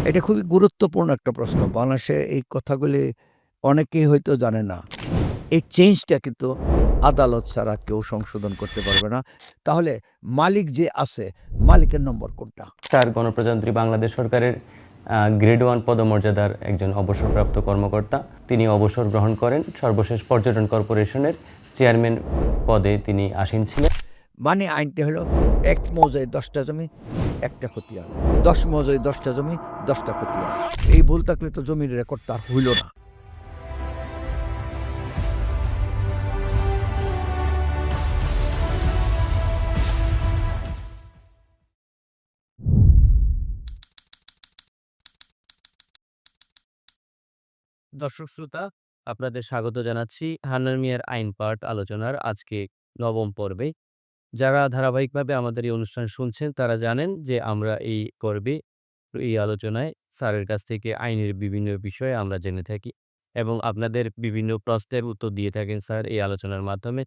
এটা খুবই গুরুত্বপূর্ণ একটা প্রশ্ন। বাংলাদেশে এই কথাগুলি অনেকেই হয়তো জানে না। এই চেঞ্জটা কিন্তু আদালত ছাড়া কেউ সংশোধন করতে পারবে না। তাহলে মালিক যে আছে, মালিকের নম্বর কোনটা? স্যার গণপ্রজাতন্ত্রী বাংলাদেশ সরকারের গ্রেড 1 পদমর্যাদার একজন অবসরপ্রাপ্ত কর্মকর্তা। তিনি অবসর গ্রহণ করেন। সর্বশেষ পর্যটন কর্পোরেশনের চেয়ারম্যান পদে তিনি আসীন ছিলেন। মানে আইনটা হলো ১ মৌজায় ১০ টা জমি, ১ টা খতিয়ান। ১০ মৌজায় ১০ টা জমি, ১০ টা খতিয়ান। এই ভুল থাকলে তো জমির রেকর্ড তার হইল না। দর্শক শ্রোতা, আপনাদের স্বাগত জানাচ্ছি হান্নান মিয়ার আইন পাঠ আলোচনার আজকে নবম পর্বে। যারা ধারাবাহিকভাবে আমাদের এই অনুষ্ঠান শুনছেন তারা জানেন যে আমরা এই পর্বে এই আলোচনায় স্যারের কাছ থেকে আইনের বিভিন্ন বিষয়ে আমরা জেনে থাকি এবং আপনাদের বিভিন্ন প্রশ্নের উত্তর দিয়ে থাকেন স্যার এই আলোচনার মাধ্যমে।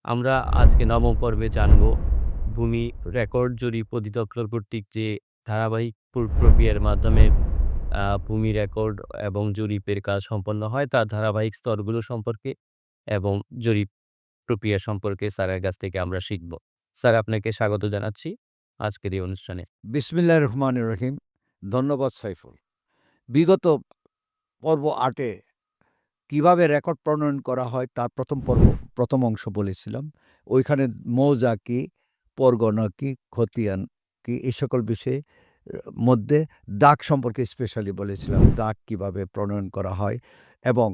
আমরা আজকে নবম পর্বে জানব ভূমি রেকর্ড জরিপ অধিদপ্তর কর্তৃক যে ধারাবাহিক প্রক্রিয়ার মাধ্যমে ভূমি রেকর্ড এবং জরিপের কাজ সম্পন্ন হয় তার ধারাবাহিক স্তরগুলো সম্পর্কে এবং জরিপ প্রক্রিয়া সম্পর্কে স্যারের কাছ থেকে আমরা শিখব। স্যার আপনাকে স্বাগত জানাচ্ছি আজকের এই অনুষ্ঠানে। বিসমিল্লাহির রহমানির রহিম। ধন্যবাদ সাইফুল। বিগত পর্ব ৮ এ কিভাবে রেকর্ড প্রণয়ন করা হয় তার প্রথম অংশ বলেছিলাম। ওইখানে মৌজা কি, পরগনা কি, খতিয়ান কি এই সকল বিষয়ে মধ্যে দাগ সম্পর্কে স্পেশালি বলেছিলাম। দাগ কিভাবে প্রণয়ন করা হয় এবং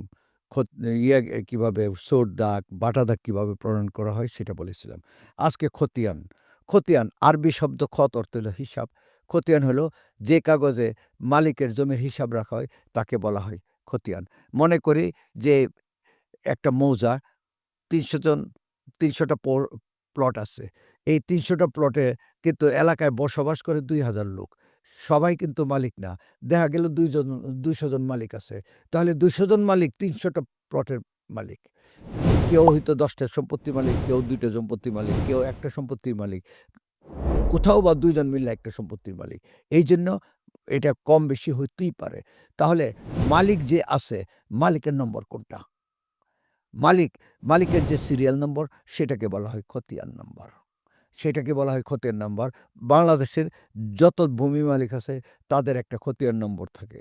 খত ইয়ে কিভাবে সোট দাগ, বাটা দাগ কিভাবে প্রণয়ন করা হয় সেটা বলেছিলাম। আজকে খতিয়ান। খতিয়ান আরবি শব্দ খত অর্থ হলো হিসাব। খতিয়ান হলো যে কাগজে মালিকের জমির হিসাব রাখা হয় তাকে বলা হয় খতিয়ান। মনে করি যে একটা মৌজা ৩০০ জন ৩০০ টা প্লট আছে। এই ৩০০ টা প্লটে কিন্তু এলাকায় বসবাস করে ২,০০০ লোক। সবাই কিন্তু মালিক না। দেখা গেল ২০০ জন মালিক আছে। তাহলে ২০০ জন মালিক ৩০০ টা প্লটের মালিক। কেউ হয়তো ১০ টা সম্পত্তির মালিক, কেউ ২ টা সম্পত্তির মালিক, কেউ ১ টা সম্পত্তির মালিক। কোথাও বা ২ জন মিলে একটা সম্পত্তির মালিক। এইজন্য এটা কম বেশি হইতেই পারে। তাহলে মালিক যে আছে, মালিকের নম্বর কোনটা? মালিকের যে সিরিয়াল নম্বর সেটাকে বলা হয় খতিয়ান নম্বর। সেটাকে বলা হয় খতিয়ান নম্বর। বাংলাদেশের যত ভূমি মালিক আছে তাদের একটা খতিয়ান নম্বর থাকে।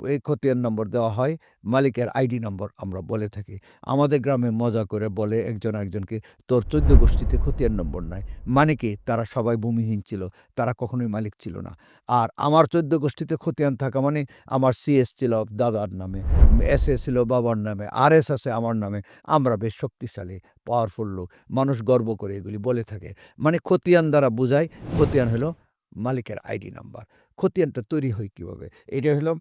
এই খতিয়ান নম্বর দেওয়া হয়, মালিকের আইডি নম্বর আমরা বলে থাকি। আমাদের গ্রামে মজা করে বলে একজন আরেকজনকে, "তোর ১৪ গোষ্ঠীতে খতিয়ান নম্বর নাই।" মানে কি? তারা সবাই ভূমিহীন ছিল। তারা কখনোই মালিক ছিল না। আর আমার ১৪ গোষ্ঠীতে খতিয়ান থাকা মানে আমার সিএস ছিল দাদার নামে, এসএ ছিল বাবার নামে, আরএস আছে আমার নামে। আমরা বেশ শক্তিশালী, পাওয়ারফুল লোক। মানুষ গর্ব করে এগুলি বলে থাকে। মানে খতিয়ান দ্বারা বোঝায়, খতিয়ান হলো মালিকের আইডি নাম্বার। খতিয়ানটা তৈরি হয় কীভাবে? এটা হলো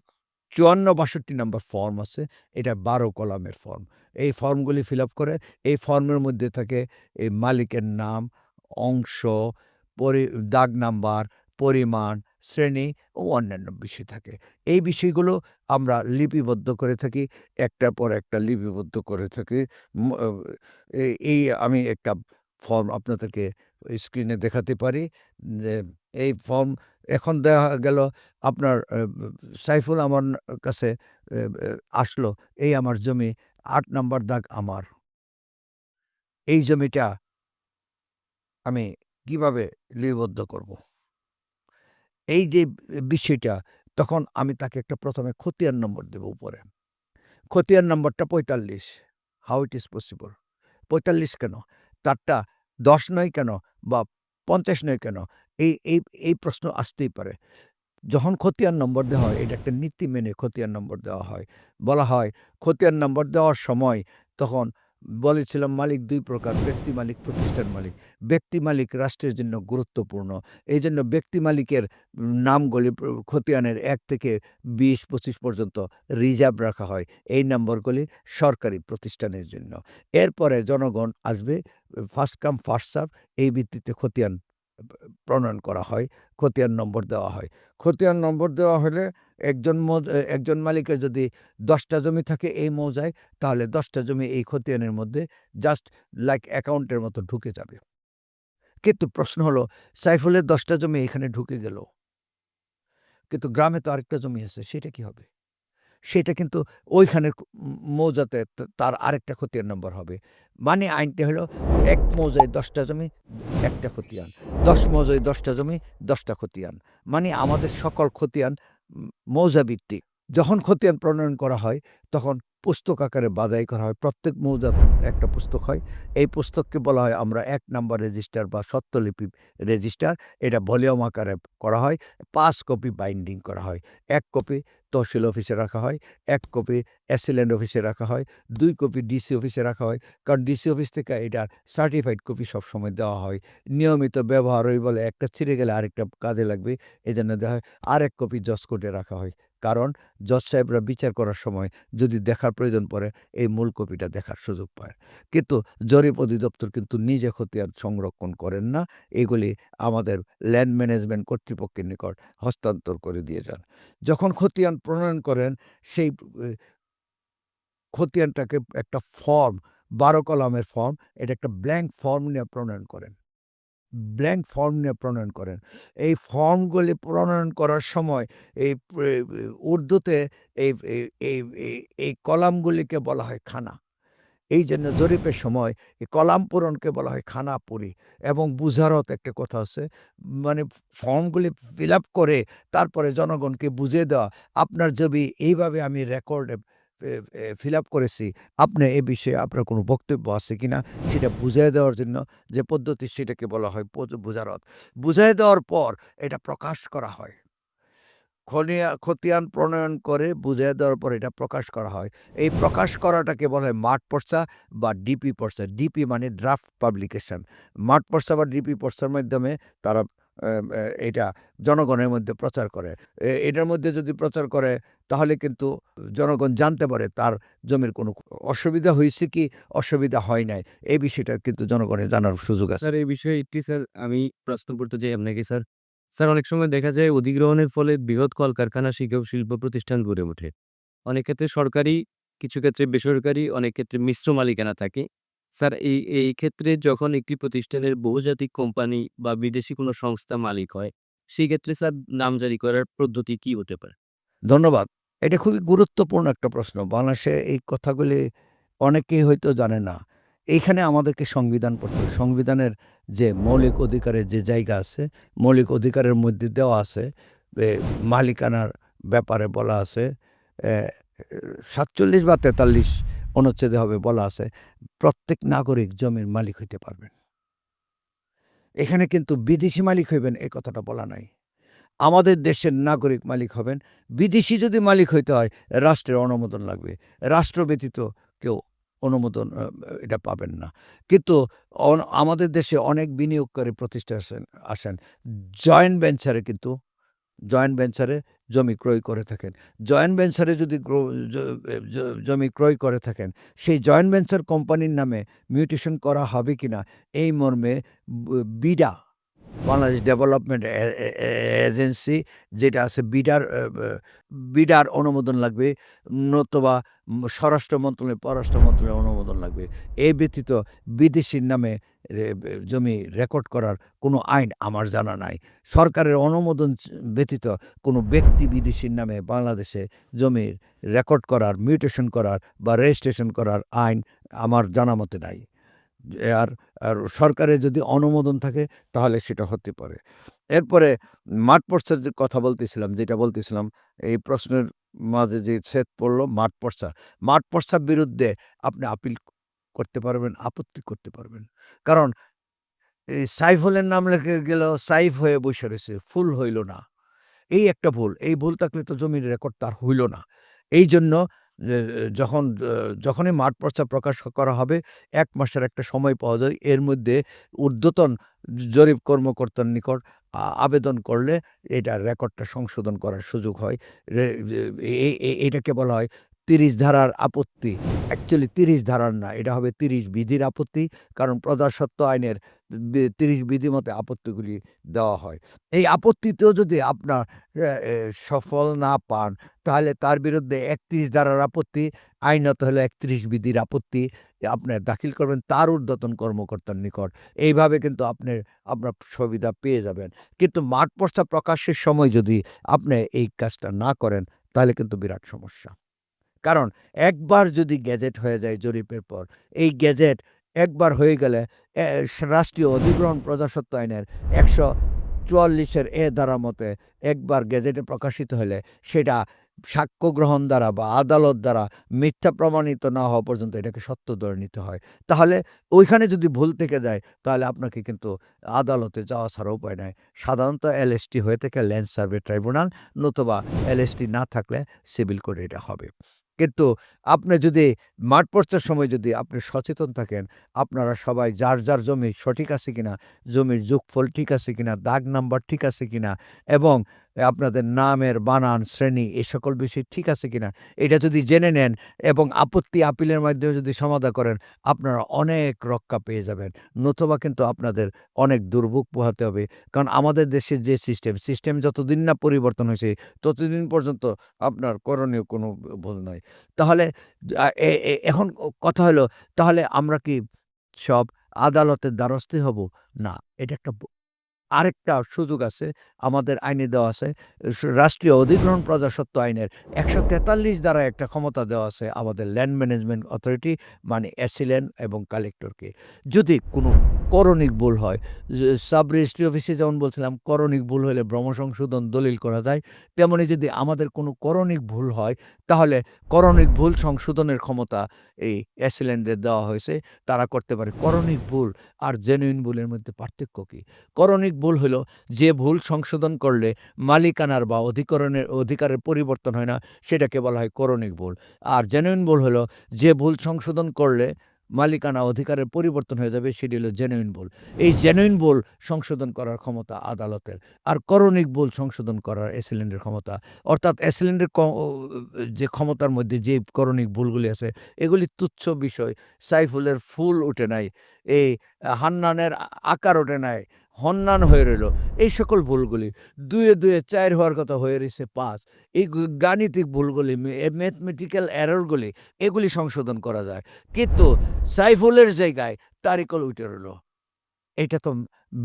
৫৪-৬২ নাম্বার ফর্ম আছে। এটা ১২ কলামের ফর্ম। এই ফর্মগুলি ফিল আপ করে, এই ফর্মের মধ্যে থাকে এই মালিকের নাম, অংশ, পরি দাগ নাম্বার, পরিমাণ, শ্রেণী ও অন্যান্য বিষয় থাকে। এই বিষয়গুলো আমরা লিপিবদ্ধ করে থাকি। একটার পর একটা লিপিবদ্ধ করে থাকি। ম আ এই আমি একটা ফর্ম আপনাদেরকে স্ক্রিনে দেখাতে পারি। যে এই ফর্ম এখন দেয়া গেল আপনার সাইফুল আমার কাছে এ এ আসলো। এই আমার জমি ৮ নাম্বার দাগ আমার। এই জমিটা আমি কিভাবে লিপিবদ্ধ করব? এই যে বিষয়টা তখন আমি তাকে একটা ১ম এ খতিয়ান নম্বর দেব উপরে। খতিয়ান নম্বরটা ৪৫। How it is possible? ৪৫ কেন? তারটা ১০ নয় কেন? বা ৫০ নয় কেন? এই এই এই প্রশ্ন আসতেই পারে। যখন খতিয়ান নম্বর দেওয়া হয়, এটা একটা নীতি মেনে খতিয়ান নম্বর দেওয়া হয়। বলা হয়, খতিয়ান নম্বর দেওয়ার সময় তখন বলেছিলাম মালিক ২ প্রকার, ব্যক্তি মালিক, প্রতিষ্ঠান মালিক। ব্যক্তি মালিক রাষ্ট্রের জন্য গুরুত্বপূর্ণ। এইজন্য ব্যক্তি মালিকের নামগুলি খতিয়ানের ১ থেকে ২০-২৫ পর্যন্ত রিজার্ভ রাখা হয়। এই নম্বরগুলি সরকারি প্রতিষ্ঠানের জন্য। এরপরে জনগণ আসবে, ফার্স্ট কাম ফার্স্ট সার্ভ এই ভিত্তিতে খতিয়ান প্রণয়ন করা হয়, খতিয়ান নম্বর দেওয়া হয়। খতিয়ান নম্বর দেওয়া হলে একজন মালিকের যদি ১০ টা জমি থাকে এই মৌজায়, তাহলে ১০ টা জমি এই খতিয়ানের মধ্যে জাস্ট লাইক অ্যাকাউন্টের মতো ঢুকে যাবে। কিন্তু প্রশ্ন হলো সাইফুলের ১০ টা জমি এখানে ঢুকে গেল। কিন্তু গ্রামে তো আরেকটা জমি আছে, সেটা কি হবে? সেটা কিন্তু ওইখানের মৌজাতে তার আরেকটা খতিয়ান নম্বর হবে। মানে আইনটা হলো ১ মৌজায় ১০ টা জমি, ১ টা খতিয়ান। ১০ মৌজায় ১০ টা জমি, ১০ টা খতিয়ান। মানে আমাদের সকল খতিয়ান মৌজা ভিত্তিক। যখন খতিয়ান প্রণয়ন করা হয়, তখন পুস্তক আকারে বাছাই করা হয়। প্রত্যেক মৌজার একটা পুস্তক হয়। এই পুস্তককে বলা হয় আমরা ১ নাম্বার রেজিস্টার বা স্বত্বলিপি রেজিস্টার। এটা ভলিউম আকারে করা হয়। ৫ কপি বাইন্ডিং করা হয়। ১ কপি তহসিল অফিসে রাখা হয়, ১ কপি অ্যাসিল্যান্ড অফিসে রাখা হয়, ২ কপি ডিসি অফিসে রাখা হয়। কারণ ডিসি অফিস থেকে এটার সার্টিফাইড কপি সবসময় দেওয়া হয়। নিয়মিত ব্যবহার হয় বলে একটা ছিঁড়ে গেলে আরেকটা কাজে লাগবে, এজন্য দেওয়া হয়। আরেক কপি জজ কোর্টে রাখা হয়। কারণ জজ সাহেবরা বিচার করার সময় যদি দেখার প্রয়োজন পড়ে, এই মূল কপিটা দেখার সুযোগ পায়। কিন্তু জরিপ অধিদপ্তর কিন্তু নিজে খতিয়ান সংরক্ষণ করেন না। এগুলি আমাদের ল্যান্ড ম্যানেজমেন্ট কর্তৃপক্ষের নিকট হস্তান্তর করে দিয়ে যান। যখন খতিয়ান প্রণয়ন করেন, সেই খতিয়ানটাকে একটা ফর্ম, ১২ কলামের ফর্ম, এটা একটা ব্ল্যাংক ফর্ম নিয়ে প্রণয়ন করেন। ব্ল্যাংক ফর্ম নিয়ে প্রণয়ন করেন। এই ফর্মগুলি প্রণয়ন করার সময় এই উর্দুতে এই এই এই এই এই কলামগুলিকে বলা হয় খানা। এইজন্য জরিপের সময় এই কলাম পূরণকে বলা হয় খানাপুরি এবং বুঝারত একটা কথা আছে। মানে ফর্মগুলি ফিল আপ করে তারপরে জনগণকে বুঝিয়ে দেওয়া, আপনার জমি এইভাবে আমি রেকর্ডে ফিল আপ করেছি। আপনি এ বিষয়ে আপনার কোনো বক্তব্য আছে কিনা সেটা বুঝিয়ে দেওয়ার জন্য যে পদ্ধতি, সেটাকে বলা হয় বুঝারত। বুঝিয়ে দেওয়ার পর এটা প্রকাশ করা হয়। খতিয়ান প্রণয়ন করে বুঝিয়ে দেওয়ার পর এটা প্রকাশ করা হয়। এই প্রকাশ করাটাকে বলা হয় মাঠ পর্চা বা ডিপি পর্চা। ডিপি মানে ড্রাফট পাবলিকেশন। মাঠ পর্চা বা ডিপি পর্চার মাধ্যমে তারা এটা জনগণের মধ্যে প্রচার করে। এটার মধ্যে যদি প্রচার করে, তাহলে কিন্তু জনগণ জানতে পারে তার জমির কোনো অসুবিধা হয়েছে কি অসুবিধা হয় নাই। এই বিষয়টা কিন্তু জনগণের জানার সুযোগ আছে। স্যার এই বিষয়ে একটি স্যার আমি প্রশ্ন করতে চাই আপনাকে স্যার। স্যার অনেক সময় দেখা যায় অধিগ্রহণের ফলে বৃহৎ কলকারখানা, শিল্প প্রতিষ্ঠান গড়ে ওঠে। অনেক ক্ষেত্রে সরকারি, কিছু ক্ষেত্রে বেসরকারি, অনেক ক্ষেত্রে মিশ্র মালিকানা থাকে। স্যার এই ক্ষেত্রে যখন একটি প্রতিষ্ঠানের বহুজাতিক কোম্পানি বা বিদেশি কোনো সংস্থা মালিক হয়, সেই ক্ষেত্রে স্যার নামজারি করার পদ্ধতি কি হতে পারে? ধন্যবাদ। এটা খুবই গুরুত্বপূর্ণ একটা প্রশ্ন। বাংলাদেশে এই কথাগুলি অনেকেই হয়তো জানে না। এইখানে আমাদেরকে সংবিধান পড়তে হবে। সংবিধানের যে মৌলিক অধিকারের যে জায়গা আছে, মৌলিক অধিকারের মধ্যে দেওয়া আছে, এ মালিকানার ব্যাপারে বলা আছে, এ ৪৭ বা ৪৩ অনুচ্ছেদে হবে বলা আছে, প্রত্যেক নাগরিক জমির মালিক হইতে পারবেন। এখানে কিন্তু বিদেশি মালিক হইবেন এ কথাটা বলা নাই। আমাদের দেশের নাগরিক মালিক হবেন। বিদেশি যদি মালিক হইতে হয়, রাষ্ট্রের অনুমোদন লাগবে। রাষ্ট্র ব্যতীত কেউ অনুমোদন এটা পাবেন না। কিন্তু আমাদের দেশে অনেক বিনিয়োগকারী প্রতিষ্ঠান আসেন। জয়েন্ট ভেঞ্চারে কিন্তু জয়েন্ট ভেঞ্চারে জমি ক্রয় করে থাকেন। জয়েন্ট ভেঞ্চারে যদি জমি ক্রয় করে থাকেন, সেই জয়েন্ট ভেঞ্চার কোম্পানির নামে মিউটেশন করা হবে কিনা এই মর্মে বিডা, বাংলাদেশ ডেভেলপমেন্ট এজেন্সি যেটা আছে, বিডার অনুমোদন লাগবে, নতুবা স্বরাষ্ট্র মন্ত্রণালয়, পররাষ্ট্র মন্ত্রণালয়ের অনুমোদন লাগবে। এ ব্যতীত বিদেশির নামে জমি রেকর্ড করার কোনো আইন আমার জানা নাই। সরকারের অনুমোদন ব্যতীত কোনো ব্যক্তি বিদেশির নামে বাংলাদেশে জমির রেকর্ড করার, মিউটেশন করার বা রেজিস্ট্রেশন করার আইন আমার জানা মতে নাই। আর আর সরকারের যদি অনুমোদন থাকে তাহলে সেটা হতে পারে। এরপরে মাঠ পর্চার যে কথা বলতেছিলাম, যেটা বলতেছিলাম, এই প্রশ্নের মাঝে যে ছেদ পড়ল মাঠ পর্চা। মাঠ পর্চার বিরুদ্ধে আপনি আপিল করতে পারবেন, আপত্তি করতে পারবেন। কারণ এই সাইফুলের নাম লেখে গেল, সাইফ হয়ে বইসা রইছে, ফুল হইল না। এই একটা ভুল। এই ভুল থাকলে তো জমির রেকর্ড তার হইল না। এইজন্য যখনই মাঠ পর্চা প্রকাশ করা হবে, ১ মাসের একটা সময় পাওয়া যায়। এর মধ্যে ঊর্ধ্বতন জরিপ কর্মকর্তার নিকট আবেদন করলে এটার রেকর্ডটা সংশোধন করার সুযোগ হয়। রে এ এ এটাকে বলা হয় 30 ধারার আপত্তি, অ্যাকচুয়ালি 30 ধারার না, এটা হবে 30 বিধির আপত্তি। কারণ প্রজাস্বত্ব আইনের 30 বিধি মতে আপত্তিগুলি দেওয়া হয়। এই আপত্তিতেও যদি আপনার সফল না পান, তাহলে তার বিরুদ্ধে 31 ধারার আপত্তি, আইনত হলো 31 বিধির আপত্তি আপনার দাখিল করবেন তার ঊর্ধ্বতন কর্মকর্তার নিকট। এইভাবে কিন্তু আপনার সুবিধা পেয়ে যাবেন। কিন্তু মাঠ প্রস্তাব প্রকাশের সময় যদি আপনি এই কাজটা না করেন, তাহলে কিন্তু বিরাট সমস্যা। কারণ একবার যদি গেজেট হয়ে যায় জরিপের পর, এই গেজেট একবার হয়ে গেলে রাষ্ট্রীয় অধিগ্রহণ প্রজাস্বত্ব আইনের 144 এ ধারা মতে একবার গেজেটে প্রকাশিত হলে সেটা সাক্ষ্য গ্রহণ দ্বারা বা আদালত দ্বারা মিথ্যা প্রমাণিত না হওয়া পর্যন্ত এটাকে সত্য ধরে নিতে হয়। তাহলে ওইখানে যদি ভুল থেকে যায়, তাহলে আপনাকে কিন্তু আদালতে যাওয়া ছাড়া উপায় নাই। সাধারণত এলএসটি হয়ে থাকে ল্যান্ড সার্ভে ট্রাইব্যুনাল, নতুবা এলএসটি না থাকলে সিভিল কোর্টে এটা হবে। কিন্তু আপনি যদি মাঠ পর্চার সময় যদি আপনি সচেতন থাকেন, আপনারা সবাই যার যার জমি সঠিক আছে কিনা, জমির যোগফল ঠিক আছে কিনা, দাগ নাম্বার ঠিক আছে কিনা এবং আপনাদের নামের বানান, শ্রেণী এ সকল বিষয় ঠিক আছে কিনা, এটা যদি জেনে নেন এবং আপত্তি আপিলের মাধ্যমে যদি সমাধা করেন, আপনারা অনেক রক্ষা পেয়ে যাবেন। নতুবা কিন্তু আপনাদের অনেক দুর্ভোগ পোহাতে হবে। কারণ আমাদের দেশের যে সিস্টেম যতদিন না পরিবর্তন হয়েছে, ততদিন পর্যন্ত আপনার করণীয় কোনো ভুল নয়। তাহলে এখন কথা হলো, তাহলে আমরা কি সব আদালতের দ্বারস্থই হব? না, এটা একটা আরেকটা সুযোগ আছে, আমাদের আইনে দেওয়া আছে। রাষ্ট্রীয় অধিগ্রহণ প্রজাস্বত্ব আইনের 143 দ্বারা একটা ক্ষমতা দেওয়া আছে আমাদের ল্যান্ড ম্যানেজমেন্ট অথরিটি, মানে এসিল্যান্ড এবং কালেক্টরকে। যদি কোনো করণিক ভুল হয়, সাব রেজিস্ট্রি অফিসে যেমন বলছিলাম করণিক ভুল হলে ভ্রমসংশোধন দলিল করা যায়, তেমনি যদি আমাদের কোনো করণিক ভুল হয়, তাহলে করণিক ভুল সংশোধনের ক্ষমতা এই এসিল্যান্ডদের দেওয়া হয়েছে, তারা করতে পারে। করণিক ভুল আর জেনুইন ভুলের মধ্যে পার্থক্য কী? করণিক ভুল হলো যে ভুল সংশোধন করলে মালিকানার বা অধিকারের পরিবর্তন হয় না, সেটাকে বলা হয় করণিক ভুল। আর জেনুইন ভুল হলো যে ভুল সংশোধন করলে মালিকানা অধিকারের পরিবর্তন হয়ে যাবে, সেটি হলো জেনুইন ভুল। এই জেনুইন ভুল সংশোধন করার ক্ষমতা আদালতের, আর করণিক ভুল সংশোধন করার এসিল্যান্ডের ক্ষমতা। অর্থাৎ এসিল্যান্ডের যে ক্ষমতার মধ্যে যে করণিক ভুলগুলি আছে, এগুলি তুচ্ছ বিষয়। সাইফুলের ফুল উঠে নাই, এই হান্নানের আকার ওঠে নাই, হন্যান হয়ে রইল। এই সকল ভুলগুলি 2 এ 4 হওয়ার কথা হয়ে রয়েছে 5। এই গাণিতিক ভুলগুলি, ম্যাথমেটিক্যাল এররগুলি, এগুলি সংশোধন করা যায়। কিন্তু সাইফুলের জায়গায় তারিকুল উঠে রইল। এটা তো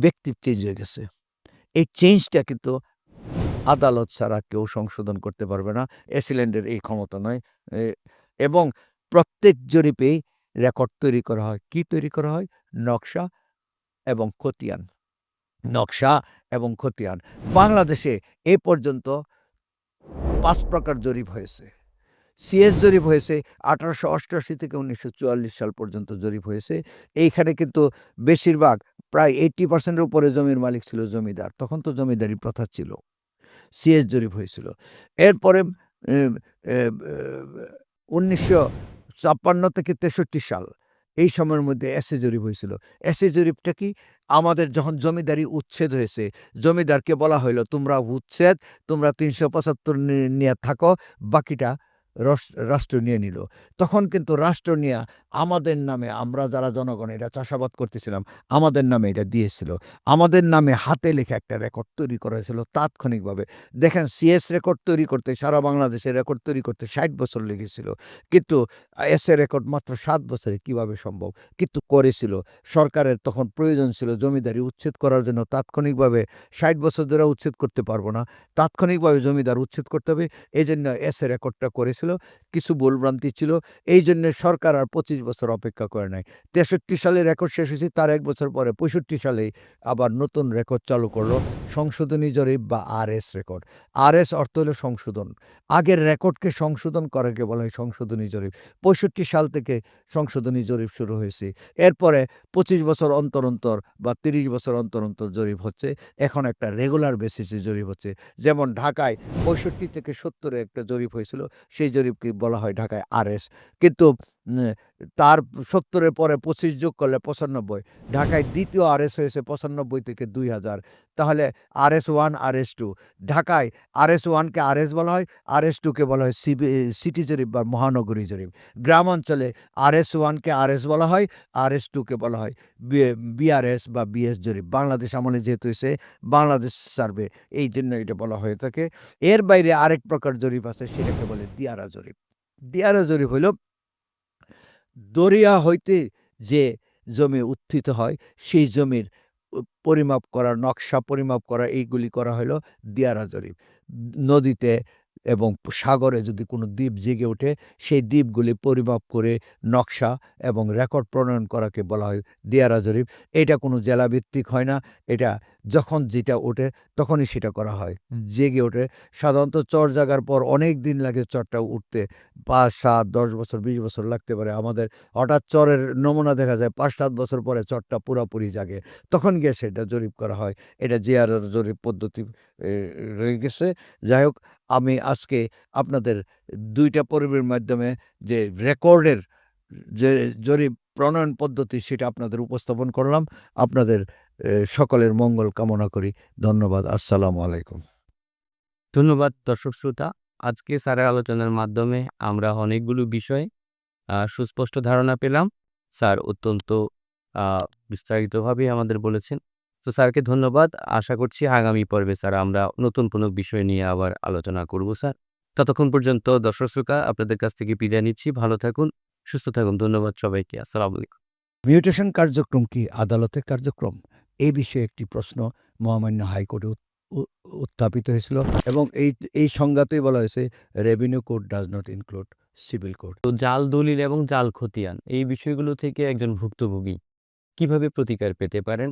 ব্যক্তির চেঞ্জ হয়ে গেছে। এই চেঞ্জটা কিন্তু আদালত ছাড়া কেউ সংশোধন করতে পারবে না। এসিল্যান্ডের এই ক্ষমতা নয়। এবং প্রত্যেক জরিপেই রেকর্ড তৈরি করা হয়। কি তৈরি করা হয়? নকশা এবং খতিয়ান। নকশা এবং খতিয়ান। বাংলাদেশে এ পর্যন্ত 5 প্রকার জরিপ হয়েছে। সিএস জরিপ হয়েছে 1888 থেকে 1944 সাল পর্যন্ত জরিপ হয়েছে। এইখানে কিন্তু বেশিরভাগ প্রায় 80% এর উপরে জমির মালিক ছিল জমিদার। তখন তো জমিদারি প্রথা ছিল। সিএস জরিপ হয়েছিল। এরপরে এম এ 1956 থেকে 63 সাল, এই সময়ের মধ্যে এসএ জরিপ হয়েছিল। এসএ জরিপটা কি? আমাদের যখন জমিদারি উচ্ছেদ হয়েছে, জমিদারকে বলা হইল, তোমরা উচ্ছেদ, তোমরা 375 নিয়ে থাকো, বাকিটা রাষ্ট্র নিয়ে নিল। তখন কিন্তু রাষ্ট্র নিয়ে আমাদের নামে, আমরা যারা জনগণ এটা চাষাবাদ করতেছিলাম, আমাদের নামে এটা দিয়েছিল। আমাদের নামে হাতে লেখা একটা রেকর্ড তৈরি করা হয়েছিল তাৎক্ষণিকভাবে। দেখেন, সিএস রেকর্ড তৈরি করতে, সারা বাংলাদেশের রেকর্ড তৈরি করতে 60 বছর লেগেছিল। কিন্তু এসএ রেকর্ড মাত্র 7 বছরে কিভাবে সম্ভব? কিন্তু করেছিল। সরকারের তখন প্রয়োজন ছিল জমিদারি উচ্ছেদ করার জন্য। তাৎক্ষণিকভাবে 60 বছর ধরে উচ্ছেদ করতে পারবো না, তাৎক্ষণিকভাবে জমিদার উচ্ছেদ করতে হবে। এই জন্য এসএ রেকর্ডটা করেছিল। কিছু ভুলভ্রান্তি ছিল, এই জন্য সরকার আর 25 বছর অপেক্ষা করে নাই। 63 সালে রেকর্ড শেষ হয়েছে, তার 1 বছর পরে 65 সালেই আবার নতুন রেকর্ড চালু করলো, সংশোধনী জরিপ বা আরএস রেকর্ড। আরএস অর্থ হলো সংশোধন। আগের রেকর্ডকে সংশোধন করাকে বলা হয় সংশোধনী জরিপ। 65 সাল থেকে সংশোধনী জরিপ শুরু হয়েছে। এরপরে 25 বছর অন্তর অন্তর বা 30 বছর অন্তর অন্তর জরিপ হচ্ছে। এখন একটা রেগুলার বেসিসে জরিপ হচ্ছে। যেমন ঢাকায় 65 থেকে 70-এ একটা জরিপ হয়েছিল, সেই জরিপকে বলা হয় ঢাকায় আরএস। কিন্তু তার ৭০-এর পরে ২৫ যোগ করলে ৯৫। ঢাকায় দ্বিতীয় আরএস হয়েছে ৯৫ থেকে ২০০০। তাহলে RS1, RS2 ঢাকায় RS1 কে আরএস বলা হয়, RS2 কে বলা হয় সিটি জরিপ বা মহানগরী জরিপ। গ্রামাঞ্চলে RS1 কে আরএস বলা হয়, RS2 কে বলা হয় বিআরএস বা বিএস জরিপ। বাংলাদেশ আমলে যেহেতু হইছে বাংলাদেশ সার্ভে, এইজন্য এটা বলা হয়ে থাকে। এর বাইরে আরেক প্রকার জরিপ আছে, সেটাকে বলে দিয়ারা জরিপ। দিয়ারা জরিপ হইল দরিয়া হইতে যে জমি উত্থিত হয়, সেই জমির পরিমাপ করা, নকশা পরিমাপ করা, এইগুলি করা হলো দিয়ারা জরিপ। নদীতে এবং সাগরে যদি কোনো দ্বীপ জেগে ওঠে, সেই দ্বীপগুলি পরিমাপ করে নকশা এবং রেকর্ড প্রণয়ন করাকে বলা হয় দিয়ারা জরিপ। এটা কোনো জেলাভিত্তিক হয় না, এটা যখন যেটা ওঠে তখনই সেটা করা হয়। জেগে ওঠে সাধারণত চর জাগার পর অনেক দিন লাগে চরটা উঠতে, ৫, ৭, ১০ বছর, ২০ বছর লাগতে পারে। আমাদের হঠাৎ চরের নমুনা দেখা যায় ৫-৭ বছর পরে চরটা পুরাপুরি জাগে, তখন গিয়ে সেটা জরিপ করা হয়। এটা জিআরআর জরিপ পদ্ধতি রয়ে গেছে। যাই হোক, আমি আজকে আপনাদের ২ টা পর্বের মাধ্যমে যে রেকর্ডের যে জরিপ প্রণয়ন পদ্ধতি, সেটা আপনাদের উপস্থাপন করলাম। আপনাদের সকলের মঙ্গল কামনা করি। ধন্যবাদ। আসসালামু আলাইকুম। ধন্যবাদ দর্শক শ্রোতা। আজকে স্যারের আলোচনার মাধ্যমে আমরা অনেকগুলো বিষয় সুস্পষ্ট ধারণা পেলাম। স্যার অত্যন্ত বিস্তারিতভাবে আমাদের বলেছেন। তো স্যারকে ধন্যবাদ। আশা করছি আগামী পর্বে স্যার আমরা নতুন কোনো বিষয় নিয়ে আবার আলোচনা করব স্যার। ততক্ষণ পর্যন্ত দর্শক শ্রোতা আপনাদের কাছ থেকে বিদায় নিচ্ছি। ভালো থাকুন, সুস্থ থাকুন। ধন্যবাদ সবাইকে। আসসালামু আলাইকুম। মিউটেশন কার্যক্রম কি আদালতের কার্যক্রম? এই বিষয়ে একটি প্রশ্ন মহামান্য হাইকোর্টে উত্থাপিত হয়েছিল এবং এই সংজ্ঞাতেই বলা হয়েছে revenue code does not include civil code. তো জাল দলিল এবং জাল খতিয়ান এই বিষয়গুলো থেকে একজন ভুক্তভোগী কিভাবে প্রতিকার পেতে পারেন?